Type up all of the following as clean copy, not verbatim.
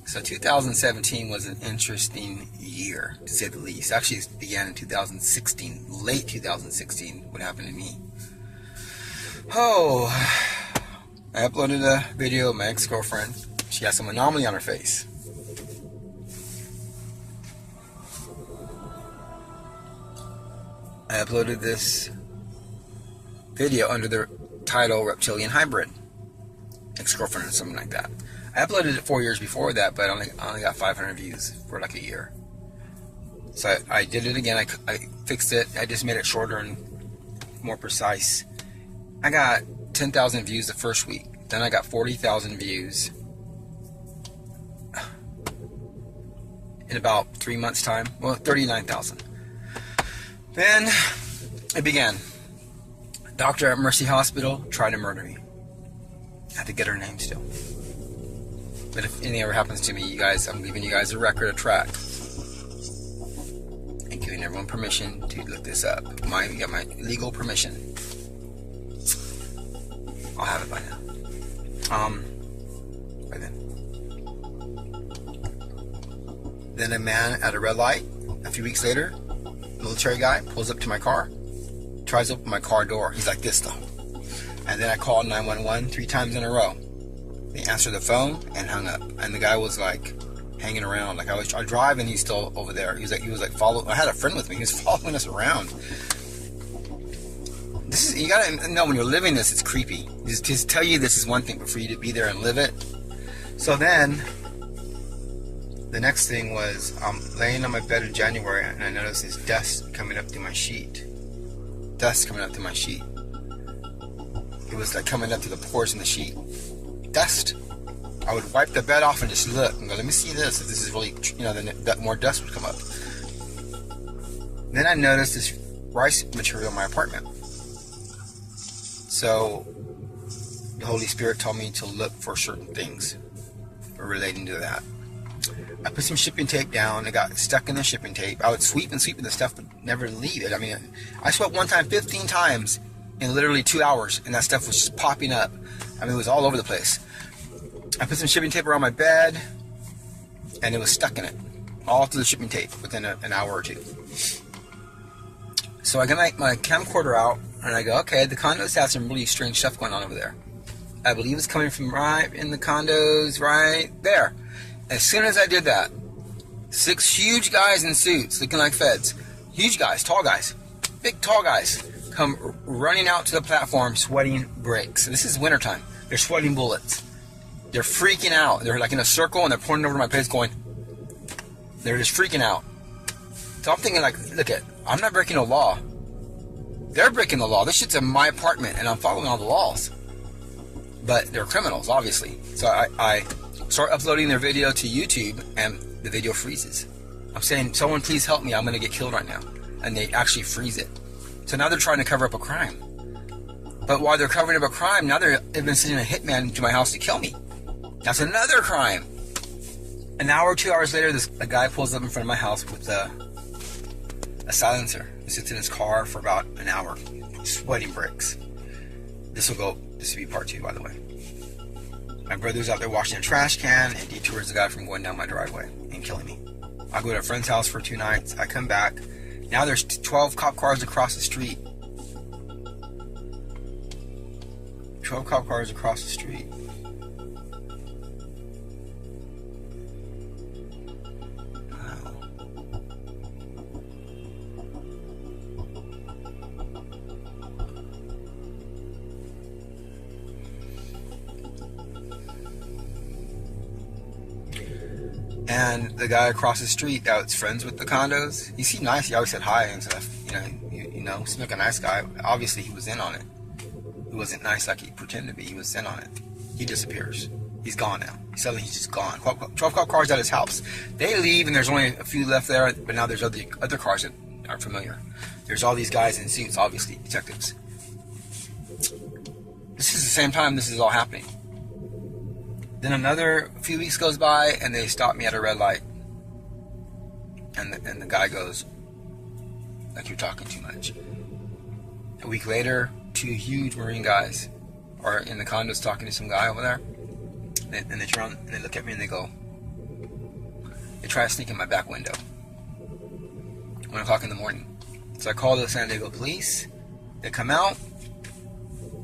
So 2017 was an interesting year, to say the least. Actually, it began in 2016, late 2016, what happened to me. Oh, I uploaded a video of my ex-girlfriend. She got some anomaly on her face. I uploaded this video under the title Reptilian Hybrid. Ex-girlfriend or something like that. I uploaded it 4 years before that, but I only got 500 views for like a year. So I did it again. I fixed it. I just made it shorter and more precise. I got 10,000 views the first week. Then I got 40,000 views in about 3 months' time. Well, 39,000. Then it began. Doctor at Mercy Hospital tried to murder me. I have to get her name still. But if anything ever happens to me, you guys, I'm giving you guys a record, a track, and giving everyone permission to look this up. You got my legal permission. I'll have it by now. By then. Then a man at a red light, a few weeks later, military guy, pulls up to my car, tries to open my car door. He's like this though. And then I called 911 3 times in a row. They answered the phone and hung up. And the guy was like hanging around. Like I drive and he's still over there. He was like following. I had a friend with me. He was following us around. This is, you gotta know when you're living this, it's creepy. Just tell you this is one thing, but for you to be there and live it. So then, the next thing was I'm laying on my bed in January and I noticed this dust coming up through my sheet. Dust coming up through my sheet. It was like coming up through the pores in the sheet. Dust. I would wipe the bed off and just look and go, let me see this. If this is really, then that more dust would come up. Then I noticed this rice material in my apartment. So the Holy Spirit told me to look for certain things relating to that. I put some shipping tape down. It got stuck in the shipping tape. I would sweep and the stuff but never leave it. I mean, I swept one time 15 times in literally 2 hours, and that stuff was just popping up. I mean, it was all over the place. I put some shipping tape around my bed, and it was stuck in it, all through the shipping tape within an hour or two. So I got my camcorder out, and I go, okay, the condos have some really strange stuff going on over there. I believe it's coming from right in the condos right there. As soon as I did that, 6 huge guys in suits looking like feds, huge guys, tall guys, big tall guys, come running out to the platform sweating bricks. This is wintertime. They're sweating bullets. They're freaking out. They're like in a circle and they're pointing over to my place going, they're just freaking out. So I'm thinking like, look I'm not breaking no law. They're breaking the law. This shit's in my apartment and I'm following all the laws. But they're criminals, obviously. So I start uploading their video to YouTube and the video freezes. I'm saying, someone please help me. I'm going to get killed right now. And they actually freeze it. So now they're trying to cover up a crime. But while they're covering up a crime, now they've been sending a hitman to my house to kill me. That's another crime. An hour or 2 hours later, a guy pulls up in front of my house with a silencer. He sits in his car for about an hour, sweating bricks. This will be part 2, by the way. My brother's out there washing a trash can and detours the guy from going down my driveway and killing me. I go to a friend's house for 2 nights. I come back. Now there's 12 cop cars across the street. 12 cop cars across the street. Wow. And the guy across the street that was friends with the condos, he seemed nice. He always said hi and stuff. Seemed like a nice guy. Obviously, he was in on it. He wasn't nice like he pretended to be. He was in on it. He disappears. He's gone now. Suddenly, he's just gone. 12 cop cars at his house. They leave, and there's only a few left there. But now there's other cars that aren't familiar. There's all these guys in suits, obviously, detectives. This is the same time this is all happening. Then another few weeks goes by, and they stop me at a red light. And the guy goes, like, you're talking too much. A week later, 2 huge Marine guys are in the condos talking to some guy over there. And they turn and they look at me and they go, They try to sneak in my back window. 1 o'clock in the morning. So I call the San Diego police. They come out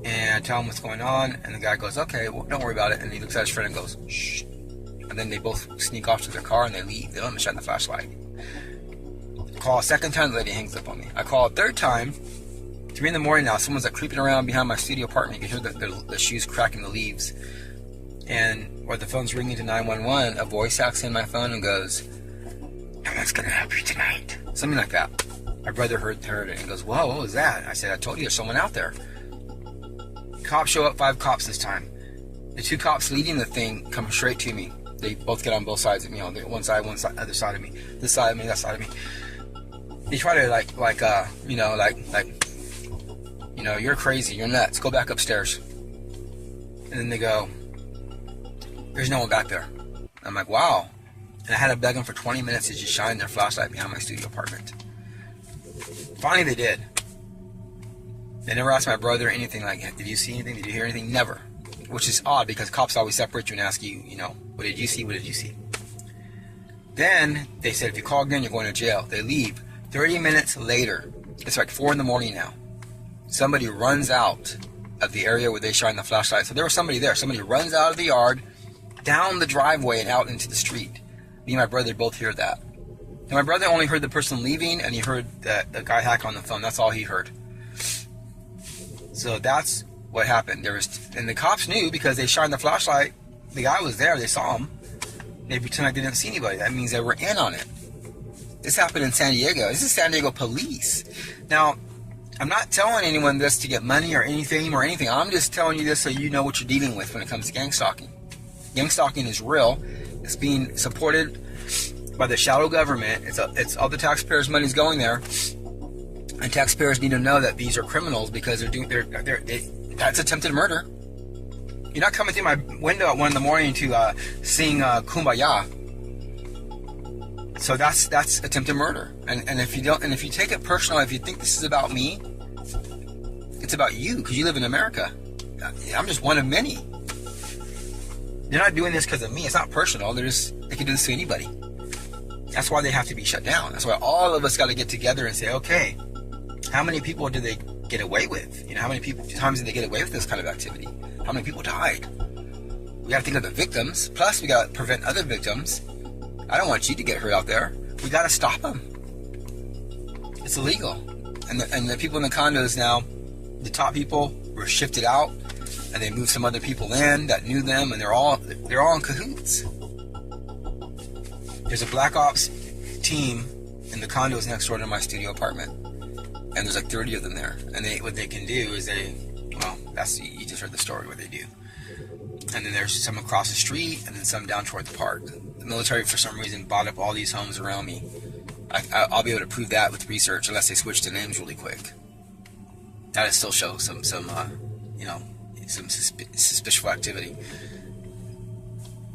and tell them what's going on. And the guy goes, okay, well, don't worry about it. And he looks at his friend and goes, shh. And then they both sneak off to their car and they leave. They don't even shine the flashlight. I call a second time, the lady hangs up on me. I call a third time, 3 in the morning now. Someone's like creeping around behind my studio apartment. You can hear the shoes cracking the leaves. And while the phone's ringing to 911, a voice hacks in my phone and goes, no one's gonna help you tonight. Something like that. My brother heard it and goes, whoa, what was that? I said, I told you there's someone out there. Cops show up, 5 cops this time. The 2 cops leading the thing come straight to me. They both get on both sides of me, on one side, other side of me, this side of me, that side of me. They try to you're crazy, you're nuts, go back upstairs. And then they go, there's no one back there. I'm like, wow. And I had to beg them for 20 minutes to just shine their flashlight behind my studio apartment. Finally they did. They never asked my brother anything like, did you see anything? Did you hear anything? Never. Which is odd because cops always separate you and ask you, what did you see? What did you see? Then they said, if you call again, you're going to jail. They leave. 30 minutes later, it's like 4 in the morning now. Somebody runs out of the area where they shine the flashlight. So there was somebody there. Somebody runs out of the yard, down the driveway and out into the street. Me and my brother both hear that. And my brother only heard the person leaving and he heard the guy hack on the phone. That's all he heard. So that's what happened. And the cops knew because they shined the flashlight. The guy was there. They saw him. They pretend like they didn't see anybody. That means they were in on it. This happened in San Diego. This is San Diego police. Now, I'm not telling anyone this to get money or anything. I'm just telling you this so you know what you're dealing with when it comes to gang stalking. Gang stalking is real. It's being supported by the shadow government. It's all the taxpayers' money's going there. And taxpayers need to know that these are criminals because that's attempted murder. You're not coming through my window at 1 in the morning to sing Kumbaya. So that's attempted murder. And if you take it personal, if you think this is about me, it's about you because you live in America. I'm just one of many. They're not doing this because of me. It's not personal. They can do this to anybody. That's why they have to be shut down. That's why all of us got to get together and say, okay, how many people did they get away with? How many times did they get away with this kind of activity? How many people died? We got to think of the victims. Plus, we got to prevent other victims. I don't want you to get hurt out there. We got to stop them. It's illegal. And the people in the condos now, the top people were shifted out, and they moved some other people in that knew them, and they're all in cahoots. There's a black ops team in the condos next door to my studio apartment, and there's like 30 of them there. And what they can do is you just heard the story what they do. And then there's some across the street, and then some down toward the park. The military, for some reason, bought up all these homes around me. I'll be able to prove that with research, unless they switch the names really quick. That'll still show some suspicious activity.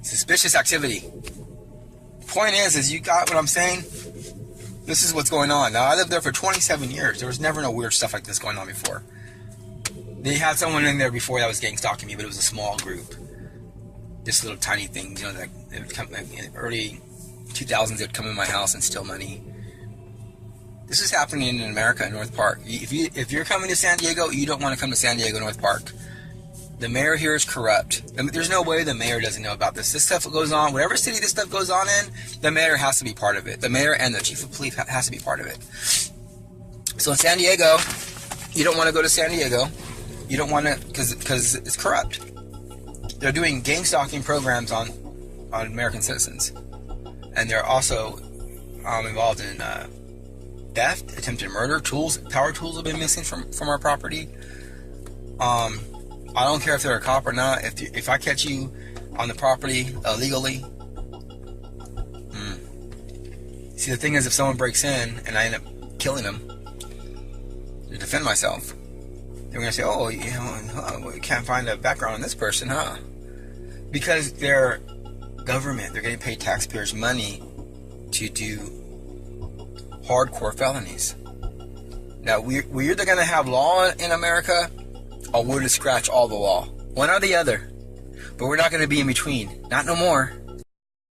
Suspicious activity. Point is you got what I'm saying? This is what's going on. Now, I lived there for 27 years. There was never no weird stuff like this going on before. They had someone in there before that was gang stalking me, but it was a small group. Just little tiny things, that they would come in early 2000s. They'd come in my house and steal money. This is happening in America, in North Park. If you're coming to San Diego, you don't want to come to San Diego North Park. The mayor here is corrupt. There's no way the mayor doesn't know about this. This stuff goes on. Whatever city this stuff goes on in, the mayor has to be part of it. The mayor and the chief of police has to be part of it. So in San Diego, you don't want to go to San Diego. You don't want to, because it's corrupt. They're doing gang stalking programs on American citizens. And they're also involved in theft, attempted murder, power tools have been missing from our property. I don't care if they're a cop or not. If I catch you on the property illegally, see, the thing is, if someone breaks in and I end up killing them to defend myself, they're going to say, oh, we can't find a background on this person, huh? Because they're government. They're getting paid taxpayers' money to do hardcore felonies. Now, we're either going to have law in America, or we're to scratch all the law. One or the other. But we're not going to be in between. Not no more.